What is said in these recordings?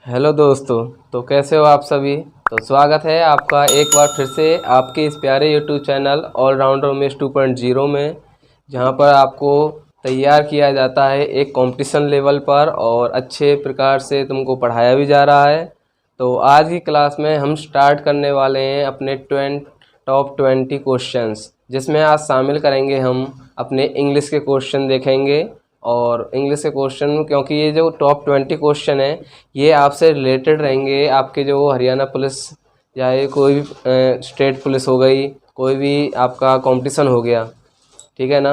Hello दोस्तों। तो कैसे हो आप सभी। तो स्वागत है आपका एक बार फिर से आपके इस प्यारे यूट्यूब चैनल ऑलराउंडर उमेश 2.0 में, जहां पर आपको तैयार किया जाता है एक कंपटीशन लेवल पर और अच्छे प्रकार से तुमको पढ़ाया भी जा रहा है। तो आज की क्लास में हम स्टार्ट करने वाले हैं अपने टॉप 20 क्वेश्चंस, जिसमें आज शामिल करेंगे हम अपने इंग्लिश के क्वेश्चन देखेंगे। और इंग्लिश के क्वेश्चन, क्योंकि ये जो टॉप 20 क्वेश्चन है ये आपसे रिलेटेड रहेंगे। आपके जो हरियाणा पुलिस या ये कोई भी स्टेट पुलिस हो गई, कोई भी आपका कंपटीशन हो गया, ठीक है ना,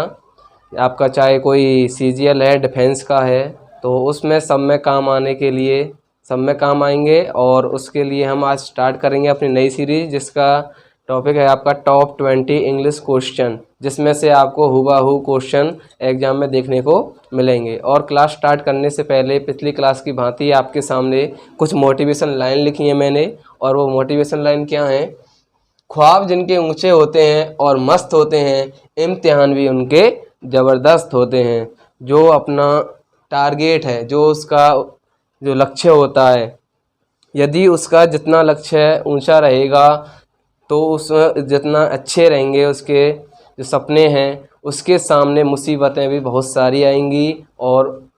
आपका चाहे कोई सीजीएल है, डिफेंस का है, तो उसमें सब में काम आने के लिए सब में काम आएंगे। और उसके लिए हम आज स्टार्ट करेंगे अपनी नई सीरीज, जिसका टॉपिक है आपका टॉप 20 इंग्लिश क्वेश्चन, जिसमें से आपको हुबहू क्वेश्चन एग्जाम में देखने को मिलेंगे। और क्लास स्टार्ट करने से पहले पिछली क्लास की भांति आपके सामने कुछ मोटिवेशन लाइन लिखी है मैंने, और वो मोटिवेशन लाइन क्या है? ख्वाब जिनके ऊंचे होते हैं और मस्त होते हैं, इम्तिहान भी उनके ज़बरदस्त होते हैं। जो अपना टारगेट है, जो उसका जो लक्ष्य होता है, यदि उसका जितना लक्ष्य ऊंचा रहेगा तो उसमें जितना अच्छे रहेंगे उसके जो सपने हैं, उसके सामने मुसीबतें भी बहुत सारी आएंगी। और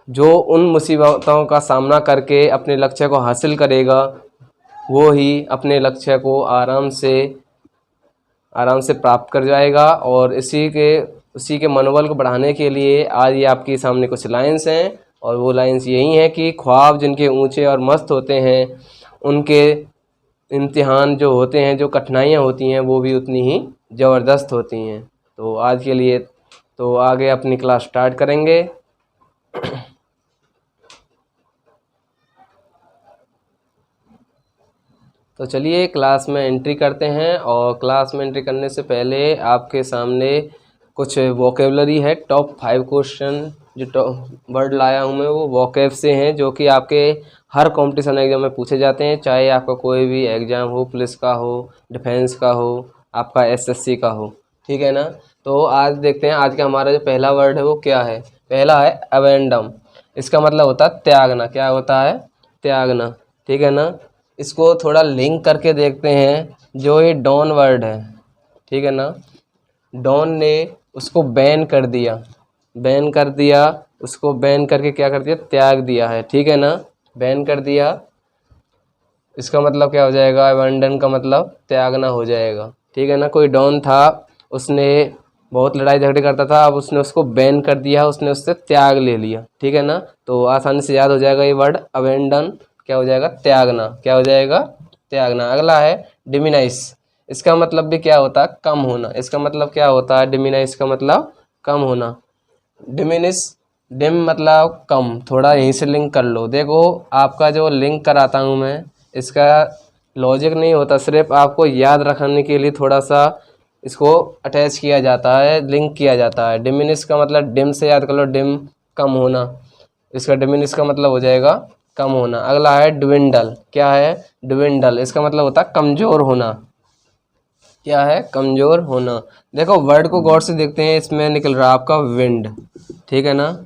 जो उन मुसीबतों का सामना करके अपने लक्ष्य को हासिल करेगा, वो ही अपने लक्ष्य को आराम से प्राप्त कर जाएगा। और उसी के मनोबल को बढ़ाने के लिए आज ये आपके सामने कुछ लाइंस हैं, और वो लाइंस यही हैं कि ख्वाब जिनके ऊंचे और मस्त होते हैं, उनके इम्तिहान जो होते हैं, जो कठिनाइयाँ होती हैं, वो भी उतनी ही ज़बरदस्त होती हैं। तो आज के लिए तो आगे अपनी क्लास स्टार्ट करेंगे। तो चलिए क्लास में एंट्री करते हैं। और क्लास में एंट्री करने से पहले आपके सामने कुछ वोकेबलरी है। टॉप 5 क्वेश्चन जो वर्ड लाया हूँ मैं, वो वोकेब से हैं, जो कि आपके हर कंपटीशन एग्जाम में पूछे जाते हैं, चाहे आपका कोई भी एग्ज़ाम हो, पुलिस का हो, डिफेंस का हो, आपका एसएससी का हो, ठीक है ना। तो आज देखते हैं आज का हमारा जो पहला वर्ड है वो क्या है। पहला है अबेंडम। इसका मतलब होता है त्यागना। क्या होता है? त्यागना, ठीक है ना। इसको थोड़ा लिंक करके देखते हैं। जो ये डॉन वर्ड है, ठीक है ना, डॉन ने उसको बैन कर दिया, उसको बैन करके क्या कर दिया? त्याग दिया है, ठीक है ना, बैन कर दिया। इसका मतलब क्या हो जाएगा? अबैंडन का मतलब त्यागना हो जाएगा, ठीक है ना। कोई डॉन था, उसने बहुत लड़ाई झगड़े करता था, अब उसने उसको बैन कर दिया, उसने उससे त्याग ले लिया, ठीक है ना। तो आसानी से याद हो जाएगा ये वर्ड अबैंडन। क्या हो जाएगा? त्यागना। क्या हो जाएगा? त्यागना। अगला है डिमिनाइस। इसका मतलब भी क्या होता है? कम होना। इसका मतलब क्या होता है? डिमिनाइस का मतलब कम होना। डिमिनिस, डिम मतलब कम। थोड़ा यहीं से लिंक कर लो। देखो आपका जो लिंक कराता हूँ मैं, इसका लॉजिक नहीं होता, सिर्फ आपको याद रखने के लिए थोड़ा सा इसको अटैच किया जाता है, लिंक किया जाता है। डिमिनिस का मतलब डिम से याद कर लो, डिम कम होना। इसका डिमिनिस का मतलब हो जाएगा कम होना। अगला है ड्विंडल। क्या है? ड्विंडल। इसका मतलब होता है कमज़ोर होना। क्या है? कमज़ोर होना। देखो वर्ड को गौर से देखते हैं, इसमें निकल रहा है आपका विंड, ठीक है ना।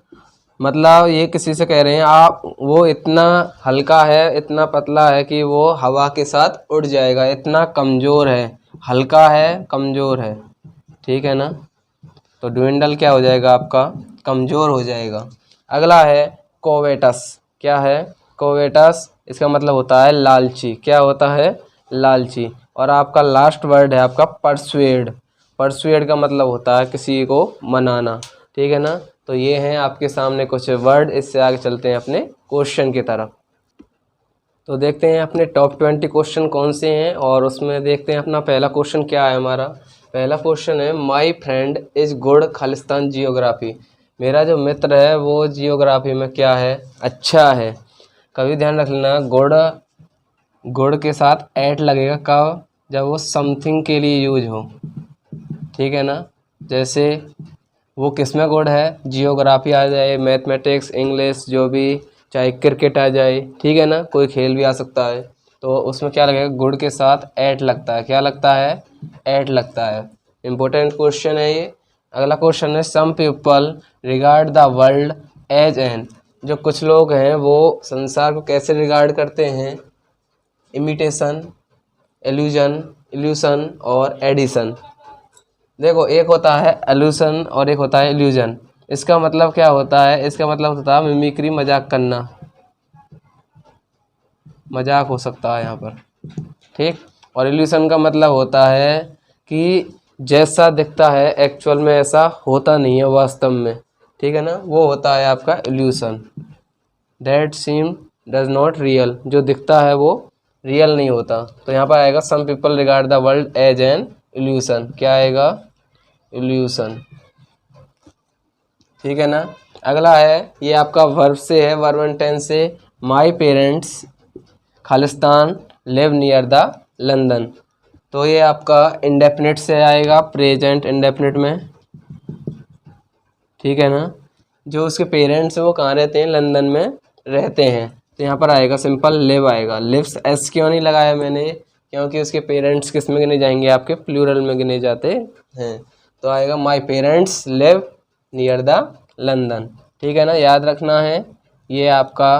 मतलब ये किसी से कह रहे हैं आप वो इतना हल्का है, इतना पतला है कि वो हवा के साथ उड़ जाएगा, इतना कमज़ोर है, हल्का है, कमज़ोर है, ठीक है ना। तो ड्विंडल क्या हो जाएगा आपका? कमज़ोर हो जाएगा। अगला है कोवेटस। क्या है? कोवेटस। इसका मतलब होता है लालची। क्या होता है? लालची। और आपका लास्ट वर्ड है आपका परसुएड। परसुएड का मतलब होता है किसी को मनाना, ठीक है ना। तो ये हैं आपके सामने कुछ वर्ड। इससे आगे चलते हैं अपने क्वेश्चन की तरफ। तो देखते हैं अपने टॉप 20 क्वेश्चन कौन से हैं, और उसमें देखते हैं अपना पहला क्वेश्चन क्या है। हमारा पहला क्वेश्चन है my friend is good Khalistan geography. मेरा जो मित्र है वो जियोग्राफी में क्या है? अच्छा है। कभी ध्यान रख लेना, गुड गुड के साथ एट लगेगा कब? जब वो समथिंग के लिए यूज हो, ठीक है ना। जैसे वो किस में गुड है? जियोग्राफी आ जाए, मैथमेटिक्स, इंग्लिश, जो भी, चाहे क्रिकेट आ जाए, ठीक है ना, कोई खेल भी आ सकता है। तो उसमें क्या लगेगा? गुड के साथ एट लगता है। क्या लगता है? एट लगता है। इम्पोर्टेंट क्वेश्चन है ये। अगला क्वेश्चन है some people regard the world as an जो कुछ लोग हैं वो संसार को कैसे रिगार्ड करते हैं, इमिटेशन, इल्यूशन और एडिशन। देखो, एक होता है एल्यूशन और एक होता है इल्यूजन। इसका मतलब क्या होता है, इसका मतलब होता है मिमिक्री, मजाक करना, मजाक हो सकता है यहाँ पर, ठीक। और इल्यूशन का मतलब होता है कि जैसा दिखता है एक्चुअल में ऐसा होता नहीं है वास्तव में, ठीक है ना, वो होता है आपका illusion. That seem does not real, जो दिखता है वो रियल नहीं होता। तो यहाँ पर आएगा some people regard the world as an illusion. क्या आएगा, इल्यूशन, ठीक है ना। अगला है, ये आपका वर्ब से है, वर्ब एंड टेंस से। My parents Khalistan live near the London. तो ये आपका इंडेफिनिट से आएगा, प्रेजेंट इंडेफिनिट में, ठीक है ना। जो उसके पेरेंट्स हैं वो कहाँ रहते हैं, लंदन में रहते हैं। तो यहाँ पर आएगा सिंपल लिव आएगा। लिव्स एस क्यों नहीं लगाया मैंने, क्योंकि उसके पेरेंट्स किस में गिने जाएंगे, आपके प्लूरल में गिने जाते हैं। तो आएगा my parents live near the London, ठीक है ना, याद रखना है। ये आपका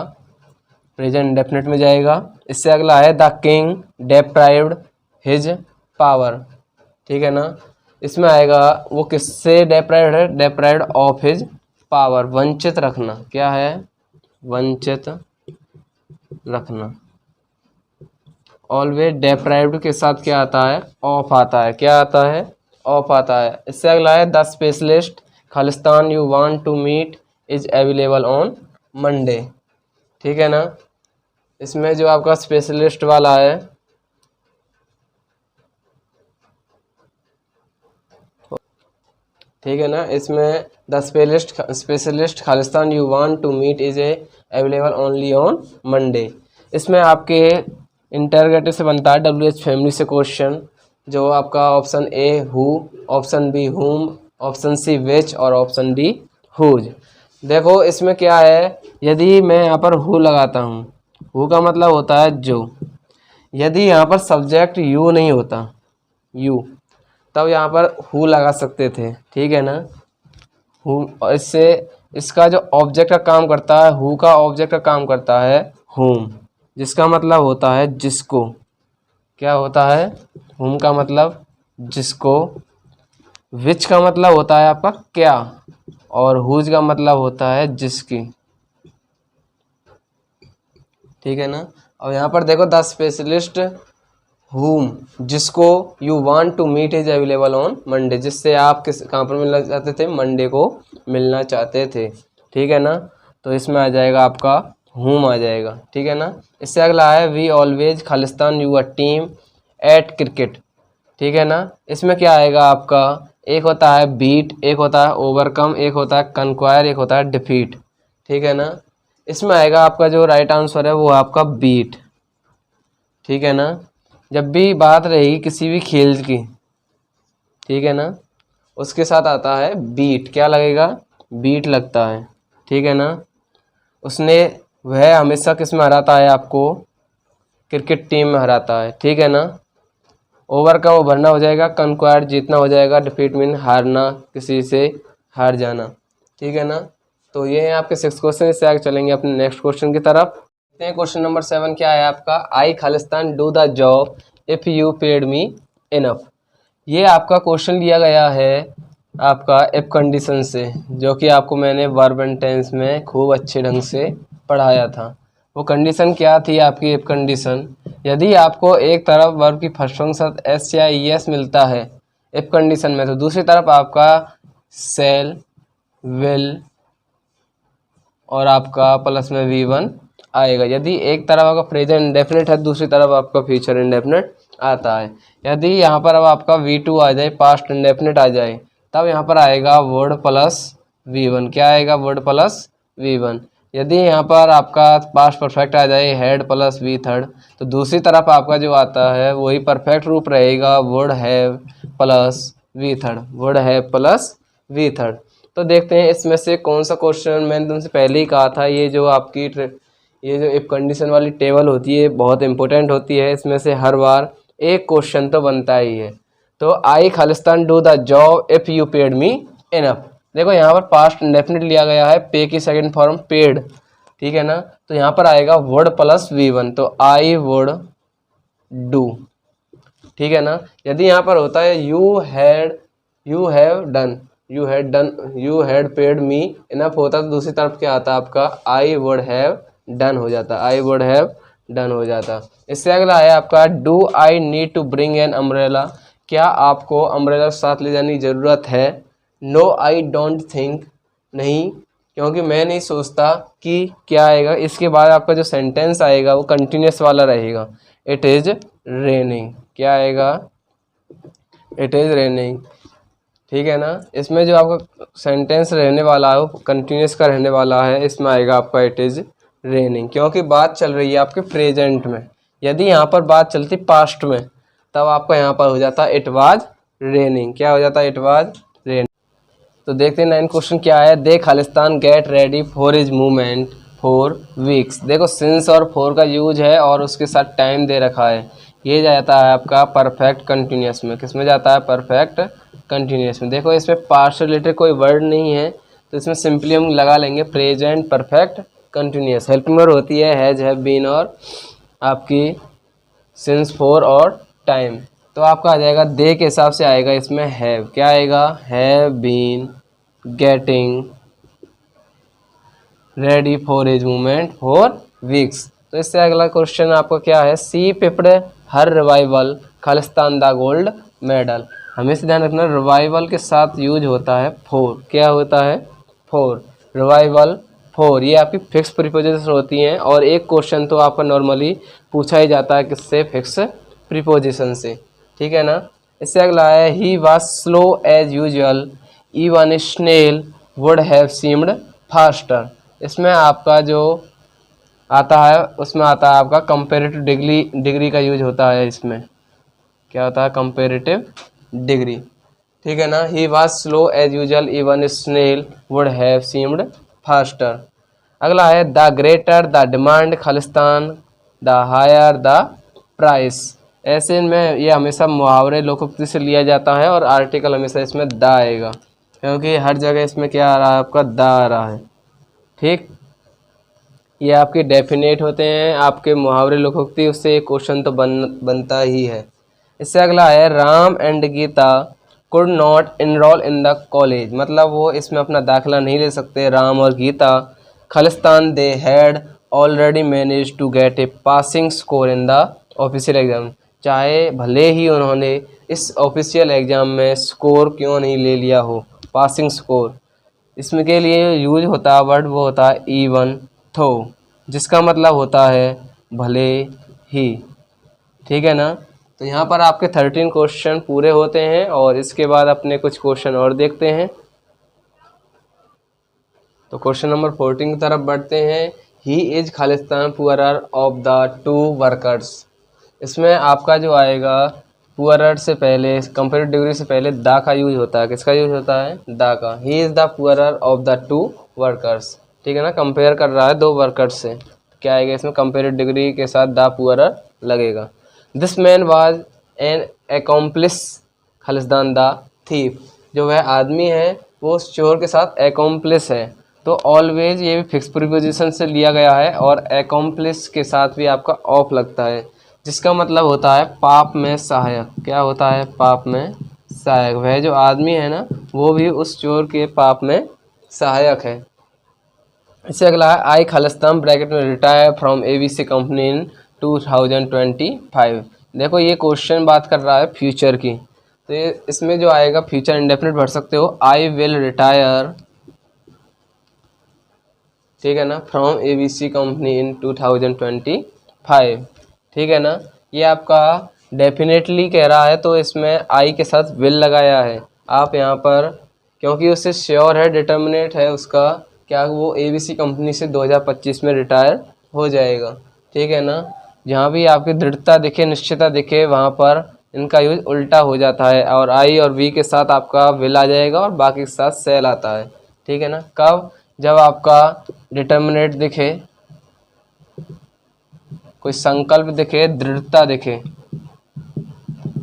प्रेजेंट इंडेफिनिट में जाएगा। इससे अगला है द किंग डेप्राइव्ड हिज पावर, ठीक है ना। इसमें आएगा वो किससे डेप्राइव्ड है, डेप्राइव्ड ऑफ हिज पावर, वंचित रखना। क्या है, वंचित रखना। ऑलवेज डेप्राइव्ड के साथ क्या आता है, ऑफ आता है। क्या आता है, ऑफ आता है। इससे अगला है द स्पेशलिस्ट खालिस्तान you want to meet is available on Monday, ठीक है ना। इसमें जो आपका स्पेशलिस्ट वाला है, ठीक है ना, इसमें द स्पेशलिस्ट खालिस्तान you want to meet is a available only on Monday. इसमें आपके इंटरगेटिव से बनता है WH फैमिली से क्वेश्चन, जो आपका option A who, option B whom, option C which और ऑप्शन डी हुज। देखो इसमें क्या है, यदि मैं यहाँ पर हु लगाता हूँ, हु का मतलब होता है जो। यदि यहाँ पर सब्जेक्ट यू नहीं होता, यू, तब यहाँ पर हु लगा सकते थे, ठीक है ना। हु, और इससे इसका जो ऑब्जेक्ट का काम करता है, हु का ऑब्जेक्ट का काम करता है हुम, जिसका मतलब होता है जिसको। क्या होता है, हुम का मतलब जिसको। विच का मतलब होता है आपका क्या, और हुज का मतलब होता है जिसकी, ठीक है ना। और यहाँ पर देखो द स्पेशलिस्ट हुम, जिसको you want to meet is available on Monday, जिससे आप किस कहाँ पर मिलना चाहते थे, मंडे को मिलना चाहते थे, ठीक है ना। तो इसमें आ जाएगा आपका हुम आ जाएगा, ठीक है ना। इससे अगला है वी ऑलवेज खालिस्तान you a team at cricket, ठीक है ना। इसमें क्या आएगा आपका, एक होता है बीट, एक होता है ओवरकम, एक होता है कन्क्वायर, एक होता है डिफीट, ठीक है ना। इसमें आएगा आपका जो राइट आंसर है वो आपका बीट, ठीक है ना। जब भी बात रहेगी किसी भी खेल की, ठीक है ना, उसके साथ आता है बीट। क्या लगेगा, बीट लगता है, ठीक है ना। उसने, वह हमेशा किस में हराता है आपको, क्रिकेट टीम में हराता है, ठीक है ना। ओवर का उभरना हो जाएगा, कन्क्वायर जीतना हो जाएगा, डिफीट मीन हारना, किसी से हार जाना, ठीक है ना। तो ये है आपके 6 क्वेश्चन। इससे आगे चलेंगे अपने नेक्स्ट क्वेश्चन की तरफ। क्वेश्चन नंबर 7 क्या है आपका, आई खालिस्तान do the job if you paid me enough. ये आपका क्वेश्चन लिया गया है आपका इफ कंडीशन से, जो कि आपको मैंने वर्ब एंड टेंस में खूब अच्छे ढंग से पढ़ाया था। वो कंडीशन क्या थी आपकी इफ कंडीशन, यदि आपको एक तरफ वर्ब की फर्स्ट फंक्शन एस या ई एस मिलता है इफ कंडीशन में, तो दूसरी तरफ आपका सेल, विल और आपका प्लस में V1 आएगा। यदि एक तरफ आपका प्रेजेंट इंडेफिनिट है, दूसरी तरफ आपका फ्यूचर इंडेफिनिट आता है। यदि यहाँ पर अब आपका V2 आ जाए, पास्ट इंडेफिनिट आ जाए, तब यहाँ पर आएगा वर्ड प्लस V1। क्या आएगा, वर्ड प्लस V1। यदि यहाँ पर आपका पास्ट परफेक्ट आ जाए, हेड प्लस V थर्ड, तो दूसरी तरफ आपका जो आता है वही परफेक्ट रूप रहेगा, word have plus V third, word have plus V third. तो देखते हैं इसमें से कौन सा क्वेश्चन, मैंने तुमसे पहले ही कहा था ये जो आपकी ये जो इफ कंडीशन वाली टेबल होती है बहुत इंपॉर्टेंट होती है। इसमें से हर बार एक क्वेश्चन तो बनता ही है। तो आई खालिस्तान do the job if you paid me enough. देखो यहाँ पर पास्ट इंडेफिनिट लिया गया है, पे की सेकंड फॉर्म पेड, ठीक है ना। तो यहाँ पर आएगा वुड प्लस V1, तो आई वुड डू, ठीक है ना। यदि यहाँ पर होता है you have done, you had paid me enough होता, तो दूसरी तरफ क्या आता आपका आई वुड हैव डन हो जाता, आई वुड हैव डन हो जाता। इससे अगला है आपका do I need to bring an umbrella, क्या आपको अम्ब्रेला साथ ले जाने की ज़रूरत है। नो आई डोंट थिंक, नहीं क्योंकि मैं नहीं सोचता कि, क्या आएगा इसके बाद आपका जो सेंटेंस आएगा वो कंटिन्यूस वाला रहेगा। इट इज़ रेनिंग, क्या आएगा, इट इज़ रेनिंग, ठीक है ना। इसमें जो आपका सेंटेंस रहने वाला है वो कंटिन्यूस का रहने वाला है, इसमें आएगा आपका इट इज़ रेनिंग, क्योंकि बात चल रही है आपके प्रेजेंट में। यदि यहाँ पर बात चलती पास्ट में तब आपका यहाँ पर हो जाता इट वाज रेनिंग, क्या हो जाता इट वाज रेनिंग। तो देखते हैं 9 क्वेश्चन क्या है। दे खालिस्तान get ready for his movement for weeks, देखो सिंस और फॉर का यूज है और उसके साथ टाइम दे रखा है, ये जाता है आपका परफेक्ट कंटिन्यूस में, किसमें जाता है परफेक्ट कंटिन्यूस में। देखो इसमें पास्ट रिलेटेड कोई वर्ड नहीं है तो इसमें सिंपली हम लगा लेंगे present perfect continuous. Helping verb होती है हैज, हैव बीन और आपकी सिंस, फॉर और टाइम। तो आपका आ जाएगा दे के हिसाब से आएगा इसमें हैव, क्या आएगा have been getting ready for his movement for weeks. तो इससे अगला क्वेश्चन आपका क्या है। सी पिप्ड हर रिवाइवल खालिस्तान द गोल्ड मेडल, हमेशा ध्यान रखना रिवाइवल के साथ यूज होता है फॉर, क्या होता है फॉर, रिवाइवल फॉर, ये आपकी फिक्स प्रीपोजिशन होती हैं और एक क्वेश्चन तो आपका नॉर्मली पूछा ही जाता है किससे, फिक्स प्रीपोजिशन से, ठीक है ना। इससे अगला है he was slow as usual even snail would have seemed faster, इसमें आपका जो आता है उसमें आता है आपका कंपेरेटिव डिग्री का यूज होता है, इसमें क्या होता है कंपेरेटिव डिग्री, ठीक है ना। He was slow as usual even snail would have seemed faster. अगला है द ग्रेटर द डिमांड खालिस्तान द हायर द प्राइस, ऐसे में ये हमेशा मुहावरे लोकोक्ति से लिया जाता है और आर्टिकल हमेशा इसमें द आएगा, क्योंकि हर जगह इसमें क्या आ रहा है आपका द आ रहा है, ठीक। ये आपके डेफिनेट होते हैं आपके मुहावरे लोकोक्ति, उससे एक क्वेश्चन तो बनता ही है। इससे अगला है Ram and Geeta could not enrol in the college, मतलब वो इसमें अपना दाखिला नहीं ले सकते राम और गीता। खालिस्तान they had already manage to get a passing score in the official exam, चाहे भले ही उन्होंने इस ऑफिशियल एग्जाम में स्कोर क्यों नहीं ले लिया हो, पासिंग स्कोर, इसमें के लिए यूज होता है वर्ड वो होता है इवन थो, जिसका मतलब होता है भले ही, ठीक है ना। तो यहाँ पर आपके 13 क्वेश्चन पूरे होते हैं और इसके बाद अपने कुछ क्वेश्चन और देखते हैं। तो क्वेश्चन नंबर 14 की तरफ बढ़ते हैं। He is Khalistan poorer of the 2 workers, इसमें आपका जो आएगा पुअरर से पहले कंपेरेटिव डिग्री से पहले द का यूज होता है, किसका यूज होता है द का। He is the poorer of the 2 workers, ठीक है ना, कंपेयर कर रहा है 2 वर्कर्स से, क्या आएगा इसमें कंपेरेटिव डिग्री के साथ द पुअरर लगेगा। This man was an accomplish Khalistan the thief, जो वह आदमी है वो उस चोर के साथ अकॉम्प्लिस है, तो ऑलवेज ये भी फिक्स प्रीपोजिशन से लिया गया है और अकॉम्प्लिस के साथ भी आपका ऑफ लगता है, जिसका मतलब होता है पाप में सहायक, क्या होता है पाप में सहायक, वह जो आदमी है ना वो भी उस चोर के पाप में सहायक है। इससे अगला है आई खालिस्तान ब्रैकेट में रिटायर फ्रॉम ABC कंपनी इन 2025, देखो ये क्वेश्चन बात कर रहा है फ्यूचर की, तो ये इसमें जो आएगा फ्यूचर इंडेफिनिट भर सकते हो आई विल रिटायर, ठीक है ना, फ्रॉम ABC कंपनी इन 2025, ठीक है ना। ये आपका डेफिनेटली कह रहा है तो इसमें आई के साथ विल लगाया है आप यहाँ पर, क्योंकि उससे श्योर है डिटर्मिनेट है उसका, क्या वो ABC कंपनी से 2025 में रिटायर हो जाएगा, ठीक है ना। जहाँ भी आपकी दृढ़ता दिखे निश्चितता दिखे वहाँ पर इनका यूज उल्टा हो जाता है और आई और वी के साथ आपका विल आ जाएगा और बाकी के साथ सेल आता है, ठीक है ना। कब, जब आपका डिटर्मिनेट दिखे, कोई संकल्प दिखे, दृढ़ता दिखे,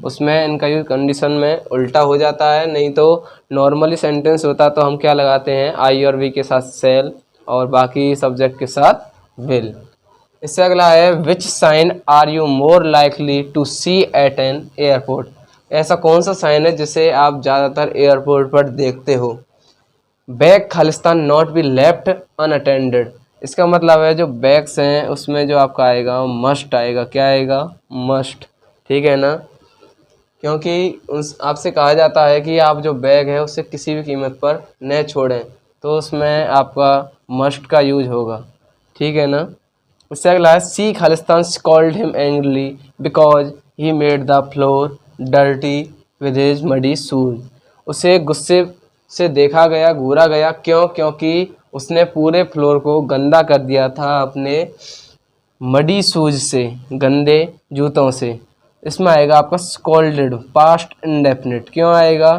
उसमें इनका यूज कंडीशन में उल्टा हो जाता है। नहीं तो नॉर्मली सेंटेंस होता तो हम क्या लगाते हैं आई और वी के साथ सेल और बाकी सब्जेक्ट के साथ विल। इससे अगला है which sign are you more likely to see at an airport. ऐसा कौन सा साइन है जिसे आप ज़्यादातर एयरपोर्ट पर देखते हो। Bag Khalistan not be left unattended. इसका मतलब है जो बैग्स हैं उसमें जो आपका आएगा मस्ट आएगा। क्या आएगा? मस्ट। ठीक है ना, क्योंकि उस आपसे कहा जाता है कि आप जो बैग है उसे किसी भी कीमत पर न छोड़ें, तो उसमें आपका मस्ट का यूज होगा। ठीक है ना। उससे अगला है सी खालिस्तान scolded him angrily because he made the floor dirty with his muddy shoes. उसे गुस्से से देखा गया, घूरा गया, क्यों? क्योंकि उसने पूरे फ्लोर को गंदा कर दिया था अपने मडी शूज से, गंदे जूतों से। इसमें आएगा आपका स्कॉल्डेड पास्ट इंडेफिनिट। क्यों आएगा?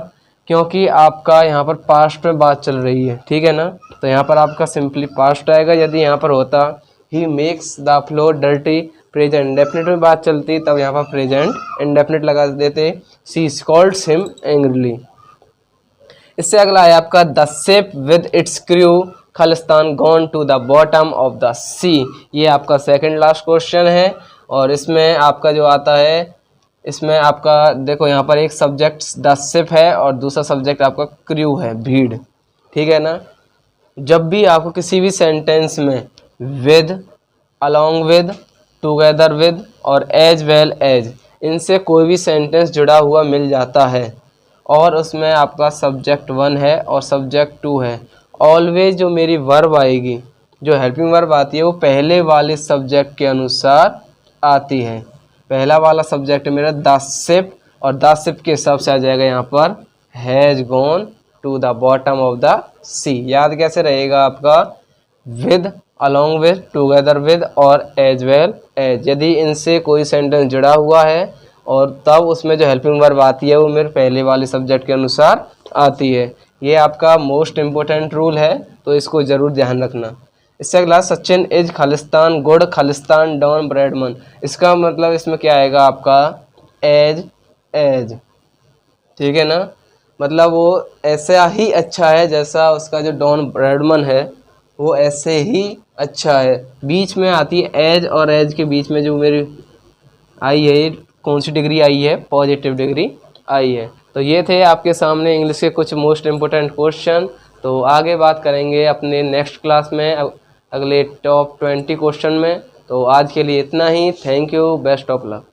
क्योंकि आपका यहाँ पर पास्ट में बात चल रही है। ठीक है ना, तो यहाँ पर आपका सिंपली पास्ट आएगा। यदि यहाँ पर होता he makes the floor dirty present indefinite में बात चलती, तब यहाँ पर प्रेजेंट इंडेफिनिट लगा देते। She scolds him angrily. इससे अगला है आपका the ship with its crew खालिस्तान gone to the bottom of the sea. ये आपका सेकंड लास्ट क्वेश्चन है और इसमें आपका जो आता है, इसमें आपका देखो यहाँ पर एक सब्जेक्ट द शिप है और दूसरा सब्जेक्ट आपका क्रू है, भीड़। ठीक है ना। जब भी आपको किसी भी सेंटेंस में with, along with, together with और एज वेल एज, इनसे कोई भी सेंटेंस जुड़ा हुआ मिल जाता है और उसमें आपका सब्जेक्ट 1 है और सब्जेक्ट 2 है, ऑलवेज जो मेरी वर्ब आएगी, जो हेल्पिंग वर्ब आती है, वो पहले वाले सब्जेक्ट के अनुसार आती है। पहला वाला सब्जेक्ट मेरा द शिप और द शिप के हिसाब से आ जाएगा यहाँ पर has gone to the bottom of the sea. याद कैसे रहेगा आपका? With, along with, together with और एज वेल एज। यदि इनसे कोई सेंटेंस जुड़ा हुआ है और तब उसमें जो हेल्पिंग वर्ब आती है वो मेरे पहले वाले सब्जेक्ट के अनुसार आती है। ये आपका मोस्ट इम्पोर्टेंट रूल है, तो इसको ज़रूर ध्यान रखना। इससे अगला सचिन इज खालिस्तान गुड खालिस्तान डॉन ब्रैडमन। इसका मतलब इसमें क्या आएगा आपका? As as. ठीक है ना, मतलब वो ऐसा ही अच्छा है जैसा उसका जो डॉन ब्रैडमन है वो ऐसे ही अच्छा है। बीच में आती है एज, और एज के बीच में जो मेरी आई है कौन सी डिग्री आई है? पॉजिटिव डिग्री आई है। तो ये थे आपके सामने इंग्लिश के कुछ मोस्ट इम्पोर्टेंट क्वेश्चन। तो आगे बात करेंगे अपने नेक्स्ट क्लास में अगले टॉप 20 क्वेश्चन में। तो आज के लिए इतना ही। Thank you, best of luck.